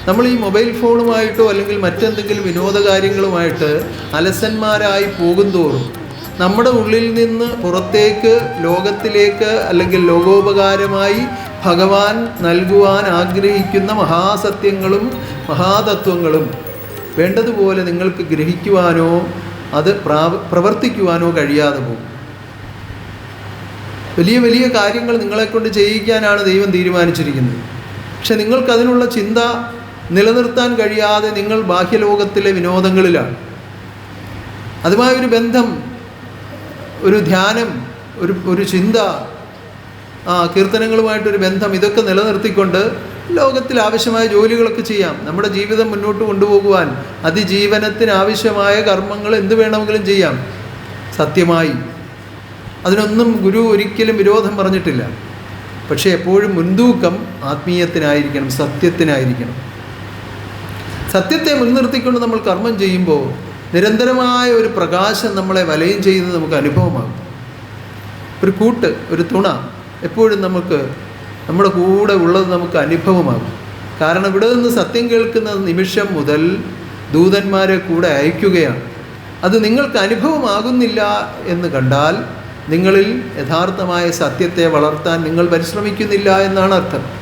നമ്മൾ ഈ മൊബൈൽ ഫോണുമായിട്ടോ അല്ലെങ്കിൽ മറ്റെന്തെങ്കിലും വിനോദ കാര്യങ്ങളുമായിട്ട് അലസന്മാരായി പോകുന്തോറും നമ്മുടെ ഉള്ളിൽ നിന്ന് പുറത്തേക്ക് ലോകത്തിലേക്ക് അല്ലെങ്കിൽ ലോകോപകാരമായി ഭഗവാൻ നൽകുവാൻ ആഗ്രഹിക്കുന്ന മഹാസത്യങ്ങളും മഹാതത്വങ്ങളും വേണ്ടതുപോലെ നിങ്ങൾക്ക് ഗ്രഹിക്കുവാനോ അത് പ്രവർത്തിക്കുവാനോ കഴിയാതെ പോകും. വലിയ വലിയ കാര്യങ്ങൾ നിങ്ങളെക്കൊണ്ട് ചെയ്യിക്കാനാണ് ദൈവം തീരുമാനിച്ചിരിക്കുന്നത്. പക്ഷെ നിങ്ങൾക്കതിനുള്ള ചിന്ത നിലനിർത്താൻ കഴിയാതെ നിങ്ങൾ ബാഹ്യലോകത്തിലെ വിനോദങ്ങളിലാണ്. അതുമായൊരു ബന്ധം, ഒരു ധ്യാനം, ഒരു ചിന്ത, കീർത്തനങ്ങളുമായിട്ടൊരു ബന്ധം, ഇതൊക്കെ നിലനിർത്തിക്കൊണ്ട് ലോകത്തിൽ ആവശ്യമായ ജോലികളൊക്കെ ചെയ്യാം. നമ്മുടെ ജീവിതം മുന്നോട്ട് കൊണ്ടുപോകുവാൻ അതിജീവനത്തിന് ആവശ്യമായ കർമ്മങ്ങൾ എന്ത് വേണമെങ്കിലും ചെയ്യാം സത്യമായി. അതിനൊന്നും ഗുരു ഒരിക്കലും വിരോധം പറഞ്ഞിട്ടില്ല. പക്ഷേ എപ്പോഴും മുൻതൂക്കം ആത്മീയത്തിനായിരിക്കണം, സത്യത്തിനായിരിക്കണം. സത്യത്തെ മുൻനിർത്തിക്കൊണ്ട് നമ്മൾ കർമ്മം ചെയ്യുമ്പോൾ നിരന്തരമായ ഒരു പ്രകാശം നമ്മളെ വലയം ചെയ്യുന്നത് നമുക്ക് അനുഭവമാകും. ഒരു കൂട്ട്, ഒരു തുണ എപ്പോഴും നമുക്ക് നമ്മുടെ കൂടെ ഉള്ളത് നമുക്ക് അനുഭവമാകും. കാരണം ഇവിടെ നിന്ന് സത്യം കേൾക്കുന്ന നിമിഷം മുതൽ ദൂതന്മാരെ കൂടെ അയക്കുകയാണ്. അത് നിങ്ങൾക്ക് അനുഭവമാകുന്നില്ല എന്ന് കണ്ടാൽ നിങ്ങളിൽ യഥാർത്ഥമായ സത്യത്തെ വളർത്താൻ നിങ്ങൾ പരിശ്രമിക്കുന്നില്ല എന്നാണ് അർത്ഥം.